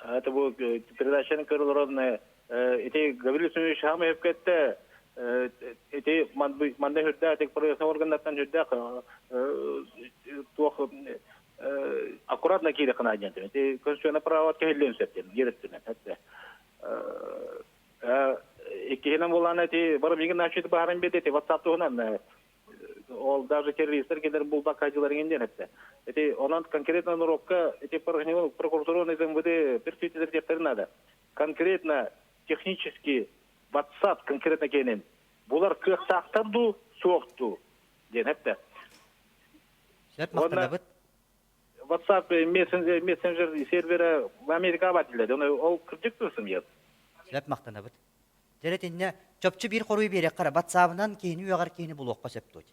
Это bu передачаның көрүлөрүн эти Гаврил Семенович хамы эпкетте эти манда хүрдә тек проектный органнардан хүрдә туох аккуратно кире кына агент. Эти конституционный права кеһелен септен йөрөттүнә. Хәтта икенен булган эти бар бигин начыт барын бит эти WhatsApp тугынан ол даже террористтер келер бул бакадилар генден хәтта. Эти онан конкретно урокка эти прокуратура МВД перситер деп надо. Конкретно технически WhatsApp конкретно кенен. Булар кыктактырду, сокту. Ден хәтта. Шәп мактанабыт. WhatsApp мессенджер сервері Америкаға батылды. Оны ол кірдік тұрсын ел. Шәп мақтанабыт. Жәретінде чөпчі бір қоруй берек қара. WhatsApp-нан кейіні үйағар кейіні бұл оққа сөпті өт.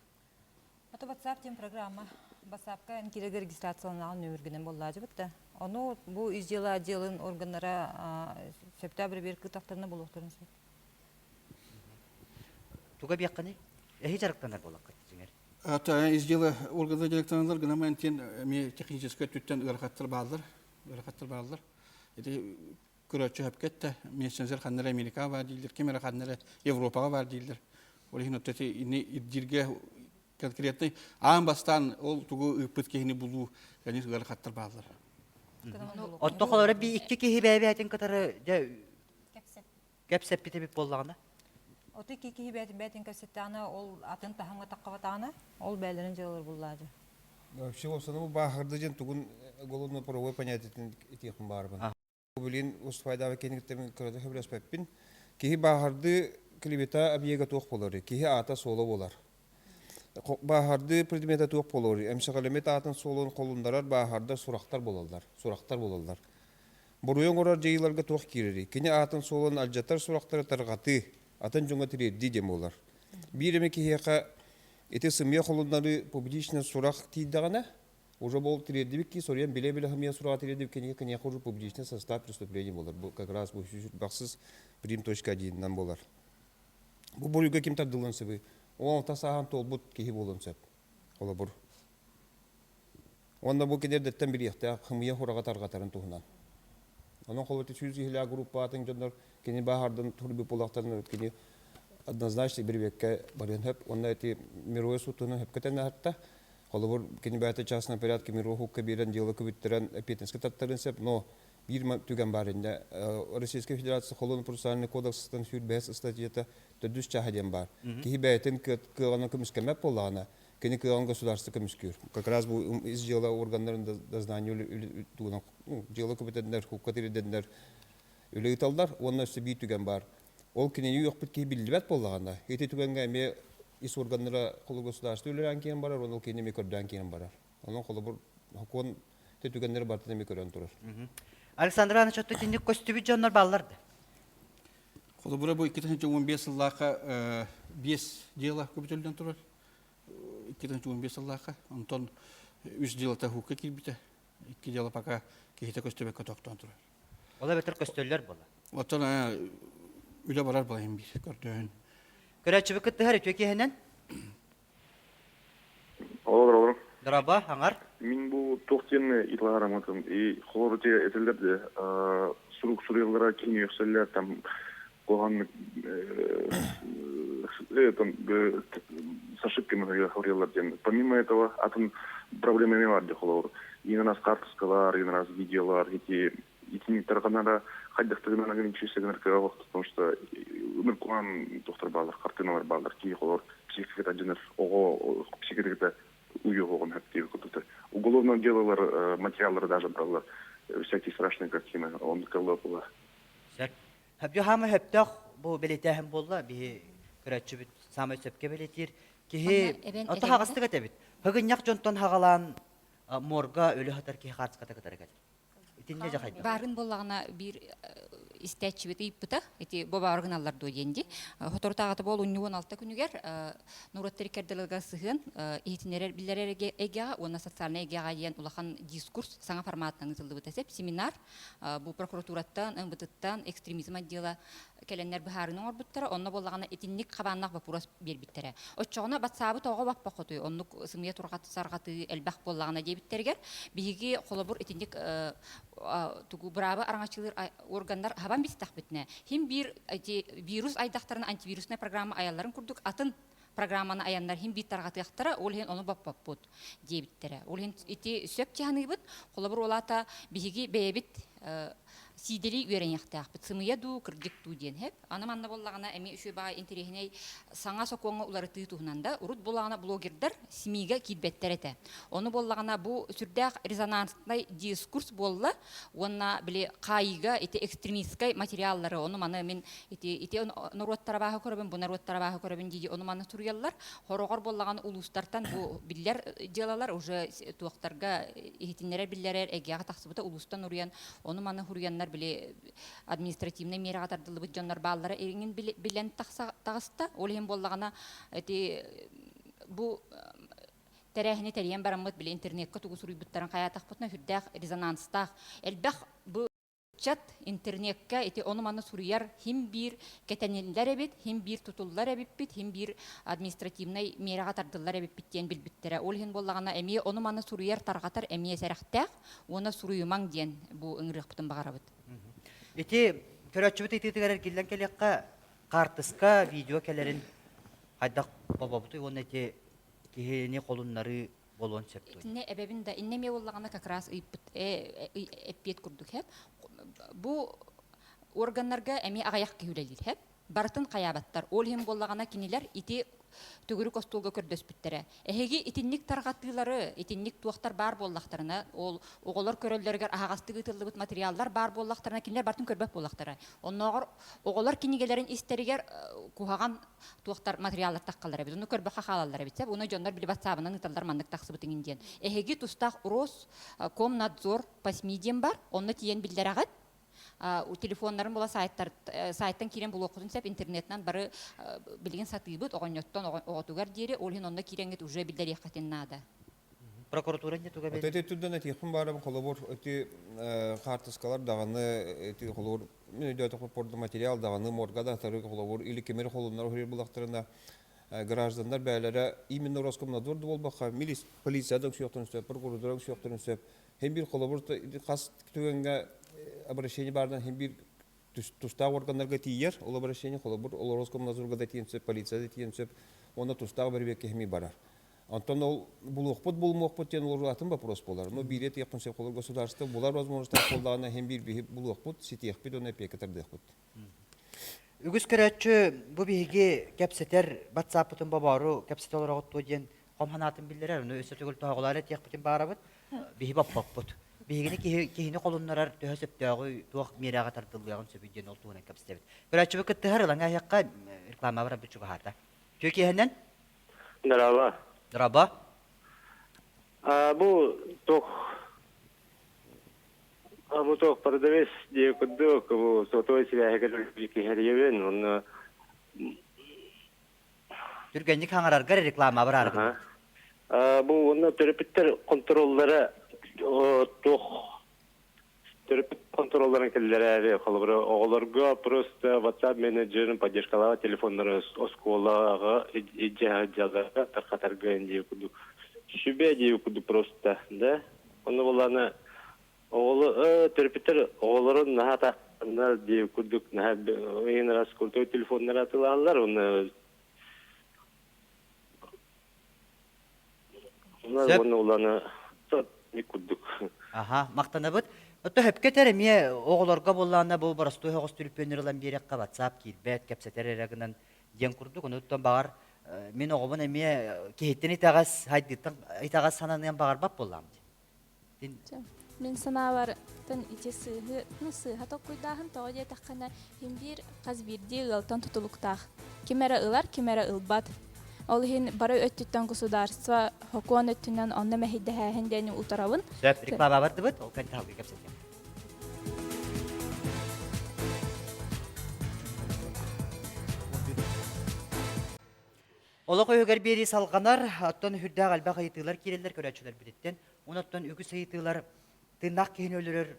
Это WhatsApp тем программа. WhatsApp-ка киреге регистрацияланған нөміргінен болады бітті. Оны бұл издела отделын органнара септябрь бер кытақтарына бұл оқтарын сөп. Туға бияққаны? Әхи жарықтанар болақ қайтсыңер. Это издела органы директорлар гына мен технический түттен ырахаттар балдар. Это көрөчү хапкетте мессенджер ханнар Америка бар дилдер, камера ханнар Европага бар дилдер. Олихин отте ини иддирге конкретный амбастан ол тугу ыпыт кехини булу, яни ырахаттар балдар. Отто холора би икки кеһи бәбәтен кытары кепсеп битеп боллагына. Оты кеки бәтин кәсеттәне ол атын таханга таққаватаны, ол бәлерін жылыр буллады. Вообще в основном бахарды жен тугун головно правовой понятиятын этихин барбын. Билин устфайдава кенигтерин көрөдө хебрес пеппин. Кихи бахарды клевета объега туох болор, кихи ата соло болар. Бахарды предмета туох болор. Эмсагалемет атын солон колундарар бахарда сурактар болалар. Буруйон орар жейларга туох кирери. Кини атын солон алжатар сурактары таргаты атын жоңа тирди дем олар. Биреме кихиқа эти сымья холуннары публично сурах тиддагана уже бол тирдибики сорьян биле хамия сурах тирдиб кени хуже публично состав преступления болар. Как раз бу баксыз прим.1 болар. Бу бурюга ким тардылын себи. Он тасахан толбут кихи болон сеп. Ола бур. Онда бу кедердеттен бир яхта хамия хорага таргатарын тухнан. Onun koloti 100 группа атын жондар кени бахардан турби полактарын кени однозначно bir vekka барен hep onda эти мировой судтун hep кетен хатта холобур кени бата частный порядке мировой хукка берен дело кубиттерен петенский таттарын сеп но bir түгән барында Российская Федерация холон процессуальный кодекстан сүрбәс статьята 400 чахаден бар. Ки бәйтен кыганы көмүскәмәп болгана кени кыган государство көмүскүр. Как раз бу из дела органнарында дознание туган дело кубиттердер хукка тирдендер үле италдар, онна сөби түгән бар. Ол кини юк бит ки билбәт болганда. Эти түгәнгә ме ис органнары колу государство үләрән киен барар, оны кини ме көрдән киен барар. Оның колу бу хокон түгәннәр бартын ме көрән турар. Александр Иванович, отто тинник костюбит жоннор балларды. Колу бура бу 2015 елларга 5 дела көбөтөлдөн турар. 2015 елларга, онтон 3 дела та хукка кирбите. 2 дела пока кихите костюбе көтөктөн турар. Ола бетер көстөллөр бола. Оттон үле барар булайым бир көрдөн. Көрәчебе кыттыгар үтөкеһенен. Olur. Драба, аңар. Min bu tohtiyeni itlaramatım. Xorte etilerde suruklara kini yükseller tam kohan там с ошибками говорил. Помимо этого, атом проблемами варди холор. Один раз карточкалар, один раз видеолар, эти тарганара хайдахтагына генчисегнер кавах, потому что умеркуан доктор балар, картиналар балар, ки холор психика динер, ого психика уйогон хактив кутута. Уголовное дело материалы даже брала всякие страшные картины, он колопала. Хабю хама хептах бу белетәһем булла би көрәчүбит самай сөпкә белетир ки ата хагыстыга тебит. Хыгыньяк жонтон хагалан морга өлө хатар ки хатска та катарга. Итинне жахайда. Барын боллагына бир истәчибет иппыта эти боба органаллар до денди хотортагаты бол 16 күнүгер нуроттер керделга сыгын этинерер биллерерге эга уна социальный эга ден улахан дискурс саңа форматынан ытылды бетесеп семинар бу прокуратураттан МВДттан экстремизм отдела келеннер бахарының орбуттары онно боллагана этинник кабаннак бапурас бербиттере оччогона батсабы тога баппа хотой оннук сымыя тургаты саргаты элбах боллагана дебиттергер биги холобур этинник тугу брабы араңачылыр органдар хабан бистах битне хим бир вирус айдактарын антивирусный программа аялларын курдук атын программаны аяндар хим биттарга тыяктара ол хен ону баппаппут дебиттере ол хен ити сөп чаныйбыт холобур олата биги бебит сидери үйренияқтақ бітсімия ду кірдік ду ден хеп. Анаманна болағана әме үші баға интерехіней саңа соқуаңа улары тыйы туғынанда ұрыт болағана блогердар семейге кидбеттер еті. Оны болағана бұл сүрдәқ резонанстай дискурс болла, онна біле қайыға, экстремистскай материаллары, оны маны мен наруаттара бағы көрібін, бұл наруаттара бағы көрібін дейді, оны маны тұрыялар. Хорогор болағана улустартан бұл биллер делалар, уже туақтарға ехетінлерер биллерер, әгеға тақсыбыта улустан ұрыян, оны маны хұрыянлар биле административный мера катардылы бит жоннор баалары эреңин билен тагыста ол хем боллагана эти бу терехини терен барамыт биле интернетке тугусуруй буттарын каятакпытна хүрдәк резонанстах элбах бу чат интернетке эти оны маны суруяр хим бир кетенеллер эбит хим бир тутуллар эбит хим бир административный мера катардылар эбит биттен билбиттере ол хен боллагана эми оны маны суруяр таргатар эми сәрәхтәк оны суруймаң ден бу ыңрык бутын багарабыт. Эти көрөчүбүт ититигер килден келекка картыска видео келерин хайдак бабабыты он эти кихини колуннары болон септу. Не эбебин да иннеме боллагана как раз эппет курдук хеп. Бу органнарга эми агаяк күйүлелир хеп. Бартын каябаттар ол хем боллагана кинилер ити түгүрү костолго көрдөспүттере. Эхеги итинник таргатылары, итинник туактар бар боллактарына, ол оголор көрөллөргө агастыгы тылдыбыт материалдар бар боллактарына кинилер бартын көрбөк боллактары. Онногор оголор кинигелерин истеригер кухаган туактар материалдар таккалар бит. Уну көрбөк халалар бит. Уну жондар билип атсабынан ыталдар мандык таксыбытын инден. Эхеги тустак урос комнадзор пасмиден бар, онны тиен билдерагат. Телефонларын бола сайттан кирен бұл оқытын сәп интернеттен бары білген сатыбыт оғаньоттан оғатугар дері олхен онда киренгет уже білдер еқатын нада. Прокуратура не туга беді? Өте түдден әтекпін барым қолабор өте қартыскалар дағаны өте қолабор мен өйді өтіқпі порды материал дағаны морга дақтары қолабор или кемер қолынлар өрер бұлақтарына граждандар бәлері именно Роскомнадзорды болбаққа полициядан сүйоқтарын сөп, прокуратурадан сүйоқтарын сөп. Hem bir kolabor kas tügenge обращение бардан hem bir туста органнарга тиер, ол обращение колабор, ол Роскомнадзорга да тиенсеп, полиция да тиенсеп, оны туста бербекке хеми барар. Антон ол булукпут булмокпут тен ол атын вопрос болар. Но билет японсеп колор государство булар возможностьтар колдана hem bir булукпут ситехпит оны пекетирдехпут. Үгүс көрөчү бу биги кепсетер WhatsApp-тын бабару кепсет олорот тоген комханатын билдерер, уну өсө түгүл тоголар этехпитин барабыт. Биги баппаппут. Бигини кихини колуннарар төһөсөптөгү туак мирага тартылган сөбүден олтуна кепсетебит. Көрөчү кыттыгар лаңа якка реклама бар бичү харда. Чөкиһенен? Здорово. Здорово. Бу тох продавец де кудок, бу сотовый связь кихеревен, он Түргенник хаңарарга реклама бар аргы. Бу оны терапевттер контроллары тох терапевт контролларын келләре халыбыр огларга просто WhatsApp менеджерин поддержкалава телефоннары осколага иҗаһатларга таркатарга инде куду. Шүбе ди куду просто, да? Оны буланы оглы терапевттер огларын нахата нар ди куду на ин раз куртой телефоннары атылалар, оны Оны уланы икуддук. Аха, мактанабыт. Өтө хепкетер эме оголорго боллана бу барастой хогос түрпөнүрлөн берекка WhatsApp кирбет кепсетер эрегинен ден курдук. Онуттан багар мен огомун эме кехеттен итагас хайдыттан итагас сананын багар бап боллам. Мен саналар тен итеси нысы хата куйдаһын тоje таккана химбир казбирди ылтан тутулуктах. Кимера ылар, кимера ылбат. Ол хин бары өттүттен государство хокуан өттүнен онна мәхидде хәһендәне утарабын. Сөп реклама барды бит, ол кантагы кепсеткен. Ола көйгөр бери салганар, оттон хүрдәг алба кайытылар киреллер көрәчүләр биттен. Онаттан үгү сайытылар тынак кенөлөр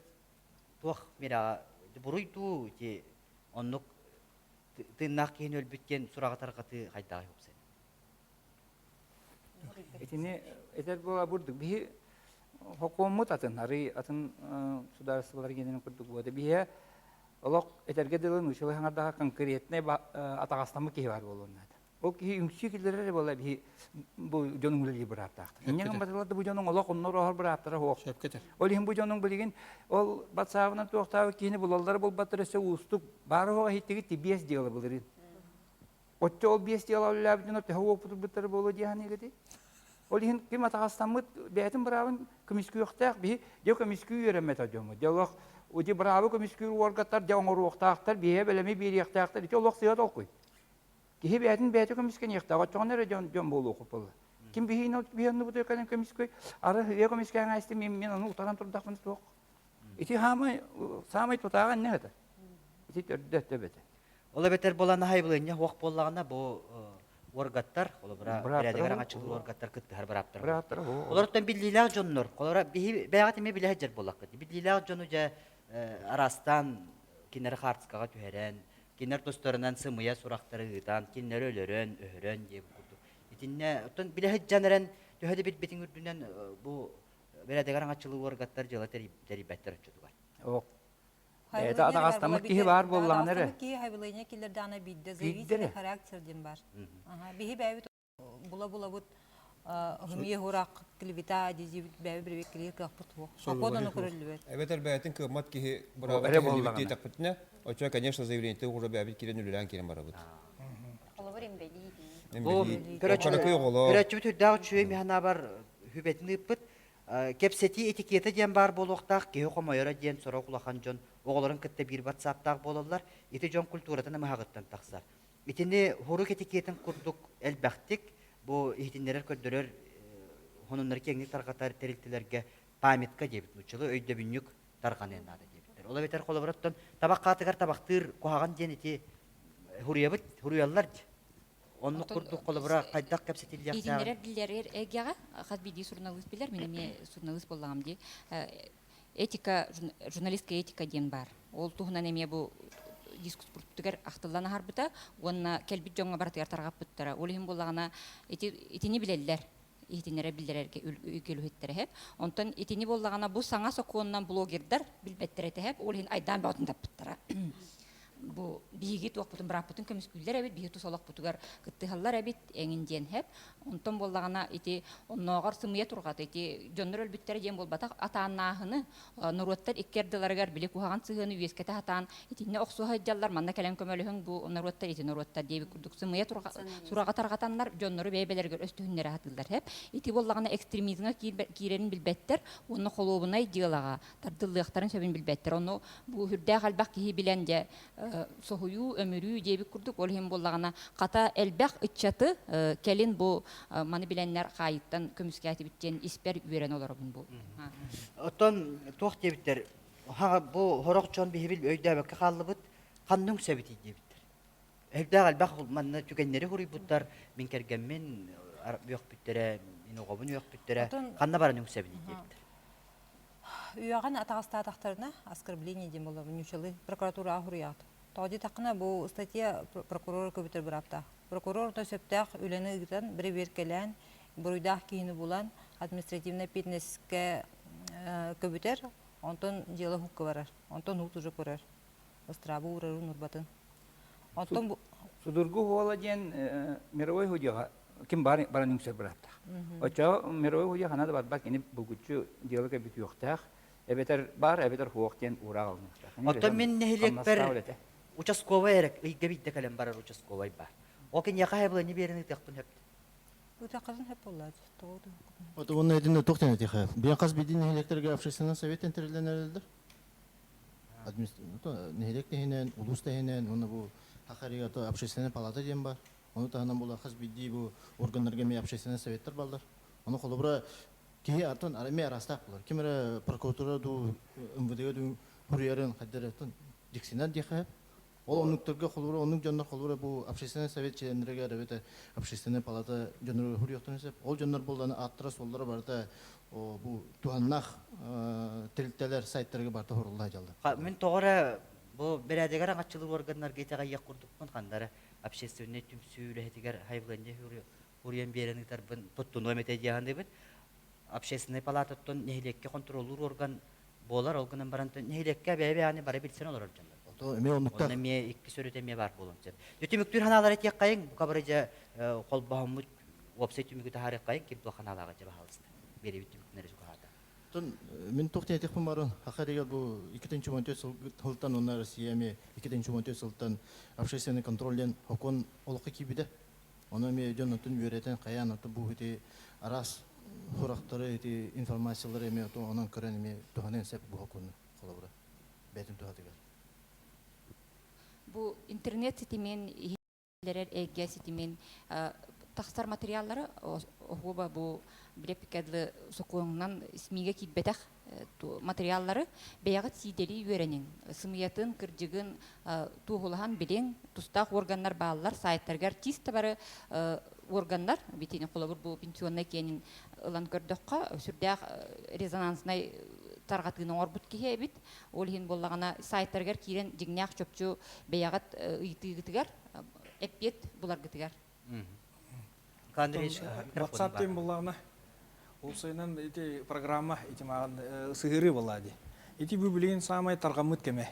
тух мира буруйду ди оннук тынак кенөл бүткен сурагатарга ты кайдагы юксен. Этине этер була бурдук би хокумат атын ары атын сударстволар генен курдук бода бие олок этерге дылын учулы хаңардага конкретне атагастамы ки бар болуна. Ол ки үңсү килдерер бола би бу жонуңлы бираттак. Иннеген баталарды бу жонуң олок оннор охор бираттара хок. Ол хим бу жонуң билген ол батсабынан токтабы кини булалдар бол батырысы устук бары хога хиттиги тибес дела булырын. Отчо ол бес дела лабдын те хок бутур болу дияны гети. Ол хин ким атагастамы бетин бравын комиссию yoktaq би де комиссию йөрәмәтә җомы. Диалог уди бравы комиссию оргаттар җаңгыр yoktaqтар бие белеме бир yoktaqтар ите олок сыят алкый. Кихи бетин бете комиссия yoktaq. Чоңнары җон болу купыл. Ким бихин биянны бу текален комиссия ары я комиссия гасты мен аны утаран турдакмын ток. Ите хамы самый тутаган не это. Ите төрдәтте бете. Ола бетер боланы хайбылыня вак боллагана бу оргаттар, олар берәдегәр аңачылы оргаттар кыттыр бираптыр. Олардан биллиләр җоннор, олар бәгать эме билә җер булак. Биллиләр җону җа арастан кинәр хартскага төһәрән, кинәр достарынан сымыя сурактары гытан, кинәр өлөрөн, өһөрөн дип булды. Итинне оттан билә җанран төһәде бит битин үрдүнән бу берәдегәр аңачылы оргаттар җыла терибәттер чөдүгәр. Ок. Это атагастамы ки бар болланары. Ки хайбылыня килер дана бидде зависит характерден бар. Ага, бихи бәбит була бут хымие хурак клевита дизи бәбит бер клик капут бу. Акодан көрүлүбөр. Эбетер бәйтин кымат ки бұрабы килебит тапытна. Очо, конечно, заявление ты уже бәбит кирен үлән кирен барабыт. Олабырым бәлиди. Бу көрәчү түрдәг чуй механа бар хүбетни пыт. Кепсети этикеты ден бар болуқтақ, кеу қомайыра ден сора құлақан жон, оғыларын кітті бір ватсаптақ болалар, еті жон культуратына мағыттан тақсар. Етіне хорuk этикетін құрдық әлбәқтік, бұл етінлерер көрдірер, хонынлар кеңнік тарғатар тәрілтілерге памятка дебіт, ұчылы өйді бүннік тарған енады дебіттер. Ола бетер қолы бұраттан табақ қатығар табақтыр қоғаған ден еті хуруялар де. Онны курдук колобра кайдак кепсетилдер. Идинерер дилер эгяга хазбиди журналист билер, мен журналист боллагам ди. Этика журналистка этика ден бар. Ол тугунан эме бу дискус буттугар актыллана харбыта, онна келбит жоңга бартыгар таргап буттара. Ол хим боллагана этини билелер. Этинере билдерерге үлгөлүттер хеп. Онтон этини боллагана бу саңа сокуунан блогердер билбеттер этеп, ол хин айдан батында буттара. Бу бигит вакытын брапытын көмүскүллер эбит бигит солок бутугар кыттыгаллар эбит эңинден хеп онтон боллагана ити онногор сымыя тургат ити жоннор өлбүттер дем болбата атааннаахыны нуруттар иккердиларгар биле кухаган сыгыны үескете атаан итинне оксуха жаллар манна келем көмөлүхүн бу нуруттар ити нуруттар деби курдук сымыя сурага таргатаннар жоннору бейбелергер өстүннөр атылдар хеп ити боллагана экстремизмге киренин билбеттер онну холобунай дилага тардылыктарын сөбүн билбеттер онну бу хүрдэ халбак ки билен же сохую өмүрүү деби курдук ол хем боллагана ката элбак ыччаты келин бу маны биленнер кайыттан көмүскө айтыбыттен испер үйрен олорбун бу. Оттон тох дебиттер. Ха бу хорокчон бихибил өйдөбөккө каллыбыт кандың сөбити дебиттер. Элбак элбак манна түгеннери хуруйбуттар мен кергенмен бүйөк бүттере мен огобун бүйөк бүттере канда баранын сөбити дебиттер. Үйаган атагастатактарына оскорбление дем болду нючылы прокуратура ахурият. Тоди такына бу статья прокурор көбүтөр бирапта. Прокурор то сөптак үлени гитен бир беркелен буруйдак кийини булан административный питнеске көбүтөр онтон дело хукка барар. Онтон хут уже көрөр. Острабу урару нурбатын. Онтон судургу холаден мировой худяга ким баранын сөп бирапта. Очо мировой худяга ханада барбак эни бугучу дело көбүт жоктак. Эбетер бар, эбетер хуоктен урагал. Оттон мен нехилек бер участковый эрек, гебитте калем барар участковый бар. Окин яка было не берени текпун хеп. Утакатын хеп болот. Вот он один токтен этих. Бен каз бидин электрге общественный совет интерленерлер. Администрация нехилектенен, улустенен, оны бу хакария то общественный палата дем бар. Оны тагынан була каз биди бу органдарга ме общественный советтер балдар. Оны колобра ки артын араме арастак булар. Кимере прокуратура ду МВД ду хуриярын каддер артын диксинат дихе. Ол онуктарга холура, онук жоннор холура бу общественный совет членлерге ребете общественная палата жоннор хурьяктан эсеп. Ол жоннор болланы аттыра соллары барда бу туганнах тилтелер сайттарга барда хорулла жалды. Мен тоғыра бұл берәдегер аңатчылық органдар кетеға ек құрдықпын қандары общественный түмсүйлі әтігер хайбыланде хуриян беренігдер бұн тұттын өмете дияғанды бұн общественный палататтын нехилекке контролур орган болар олғынан барантын нехилекке бәйбе аны бары білсен олар олжандар. Оны ме екі сөрете бар болын сеп. Өтіміктер ханалар әтек қайын, бұқа барыжа қол бағымы опсай түмігі тахарық қайын, кеп бұл ханалаға жабы халысына. Бері өтіміктері жүгі Мен тоқтен етекпін барын, хақарегел бұл 2014 сылтан, онна Россияме 2014 сылтан общественный контролден хокон олыққа кебеді. Оны ме жон отын үйретін қаян оты бұл өте арас хұрақтары, информациялары еме оты онын көрін еме туғанен сәп бұл хоконны қолабыра. Бәтін туғатығар. Бұл интернет сетімен, әйге сетімен тақстар материаллары оғыба бұл білепікәділі соқуыңнан смиге кетбетақ материаллары бәяғыт сидели үйеренің. Сымиятын, кірдігін туғылыған білең, тұстақ органдар бағалар, сайттарғар тиісті бары органдар, бетені қолабыр бұл пенсионный кенің ұлан көрдіққа, сүрдәқ резонансынай тарғатығының орбұт кеге әбіт, ол ең болағана сайттарғар кейрен жігнәқ чөпчу бәяғыт ұйтығытығар, әппет бұлар ғытығар. WhatsApp тем болағына ол сайынан программа маған сығыры болады. Эти бүбілеген самай тарғамыт кеме.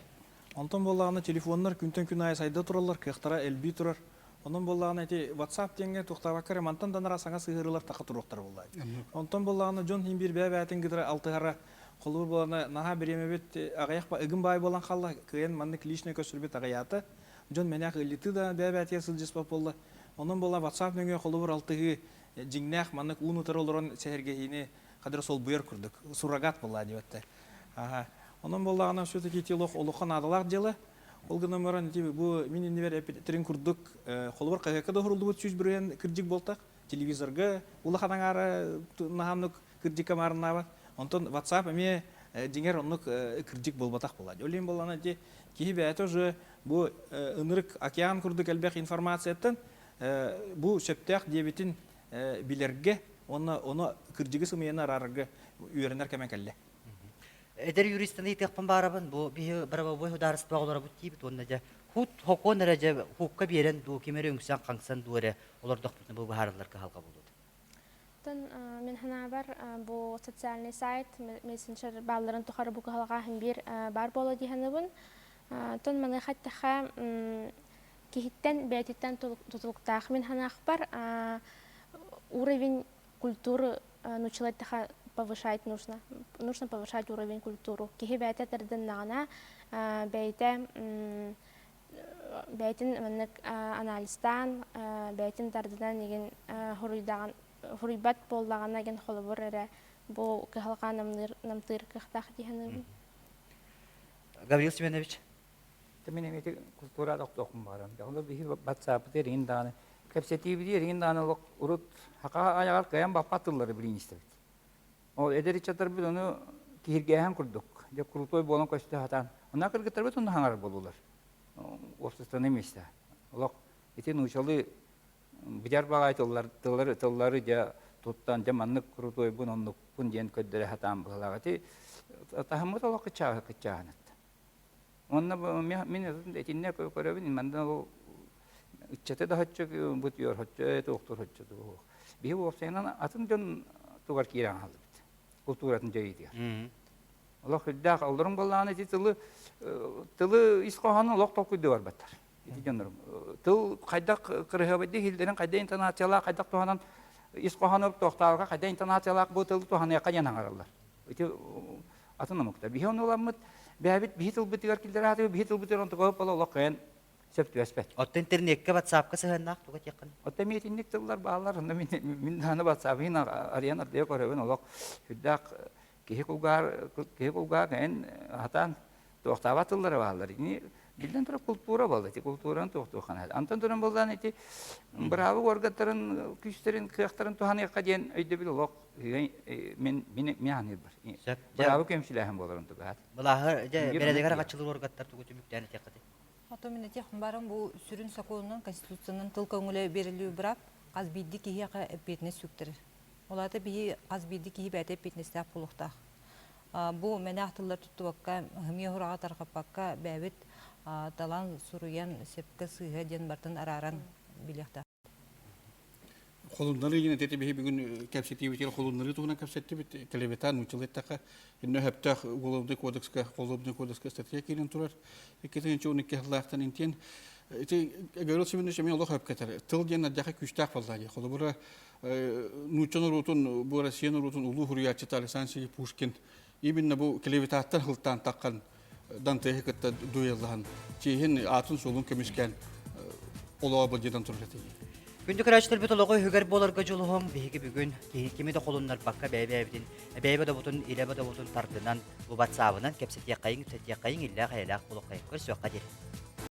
Онтан болағына телефонлар күнтен күн ай сайда тұралар, кықтара әлбей тұрар. Онан болағына WhatsApp тенге тоқтабақары мантан данара саңа сығырылар тақы тұрықтар болады. Онтан болағына жон химбир бәбәтін гидра алтығара қолыр болағына наға біремебет ағаяқпа үгін бай болан қалла күйен манны клишне көсірбет ағаяты. Жон мәнәқ үліті да бәбәтия сылжыспа болды. Онан болағына WhatsApp нөңе қолыр алтығы жиңнәқ маннык уну таролорон сәһәргәһине кадыр сол буер күрдүк. Суррогат була дибәттә. Онан боллагына сөтө китилох олохан адалак жылы. Ол гына мөрән тиби бу минин нибер эпитрин күрдүк. Холбор кагакка да хурулду бут сүз бүрен кирҗик болтак. Телевизорга улахадан ары наханнык кирҗик камарына бар. Онтон WhatsApp эме диңер оннук кирҗик болбатак була. Олен боллана ди кибе тоже бу ынырык океан күрдүк әлбәк информацияттан бу шептәк дебитин билерге оны кыржыгы сымыяна арарга үйренер кемен келле. Эдер юристаны итекпен барабын, бу бихи бараба бой хударыс багылары бут тибит, онна жа хут хокон эреже хукка берен ду кемере үңсән каңсан дуэре олар дохпутны бу бахарларга халга болду. Мен хана бар бу социальный сайт, мессенджер балларын тухары бу халга бир бар боло диханыбын. Тон маны хаттаха кихиттен бәйтиттен тутулуктах мен хана бар. Уровень культуры начала повышать нужно. Нужно повышать уровень культуры. Кихи бәйте терден нагана бәйтин маннык анализтан бәйтин терден деген хуруйбат боллагана ген холобор эре бу кахалга намтыр кахтах дигән. Гаврил Семенович. Мен эти культура доктокум барам. Ягында бихи WhatsApp терин даны Кепсетиви дирин данылык урут хака аягар каян бапатыллары билин истебит. Ол эдери чатыр бит оны киргеһен курдук. Же крутой болон көстө хатан. Уна кыргыттар бит оны хаңар болулар. Обществоны эместе. Олок эти нучалы бияр багайтыллар тыллары же туттан же маннык крутой бун оннук бун ден көддөрө хатан баглагати тахаммыт олок кычаанат. Онна мен этинне көрөбүн мандан Чете да хаччык бутуyor хаччы доктор хаччы ду. Би опсенан атын жон тугар киран алды. Культуратын жайды. Аллах хиддак алдырын болланы тылы исқаханы лок толкуйды бар баттар. Ити жонорум. Тыл кайдак кырыгабыды хилдерин кайда интернациялар кайдак туганан исқаханы токтарга кайда интернациялар бу тыл туганы яка жанаңарлар. Ити атын мукта. Би оноламыт бәбит би тыл битер килдер би тыл битер он тугап аллах кайын Септі әспәт. Отты интернетке WhatsApp-қа сығыннақ тұға текін? Отты метинник тыллар бағалар. Мен ханы WhatsApp-ын ариян ардия көребін. Олақ хүддақ кеге құлғар кәйін хатан тоқтава тыллары бағалар. Билден тұрып культура болды. Культураны тоқтуған әді. Антон тұрын болдан әті бұрағы орғаттарын, күштерін, қияқтарын туған еққа дейін өйді біл олақ. Мен ханыр бар. Бұрағы көмшіләхін боларын тұға. Бұлағы бередегер ағатшылы орғаттар тұғы түміктәні теқіді. Ото мен этих барым бу сүрүн законунан конституциянын тыл көңүлө берилүү бирап каз бидди кихи эппетине сүктүр. Оларды бии каз бидди кихи бәте эппетинестак булуктак. Бу мене ахтылар туттубакка хымия хурага таркапакка бәбит талан суруян сепке сыйга ден бартын араран билехта. Холуннары yine tete bihi bugün kapsetivitel холуннары тугuna kapsetibit kelebetан училеттака инне хаптах уголовный кодекска статья келин турар. Екетен чоны кехлахтан интен эти говорится мине шеме Аллах хапкатар. Тыл ден адяха күштак балдagi. Холобура нучон рутун бу Россия рутун улуу хуриятчы Александр Пушкин именно бу келебетаттан хылтан таккан данте хекетта дуяллахан. Чейин атын солун кемишкен олоо быжыдан турат. Күндү кыраачтар бит ологой хүгер боларга жолугум биги бүгүн кими да колуннар бакка бәйбәбидин бәйбә да бутун илебә да бутун тардынан бу WhatsApp-ынан кепсет якайын иллә хаялак булукай. Көрсөк кадир.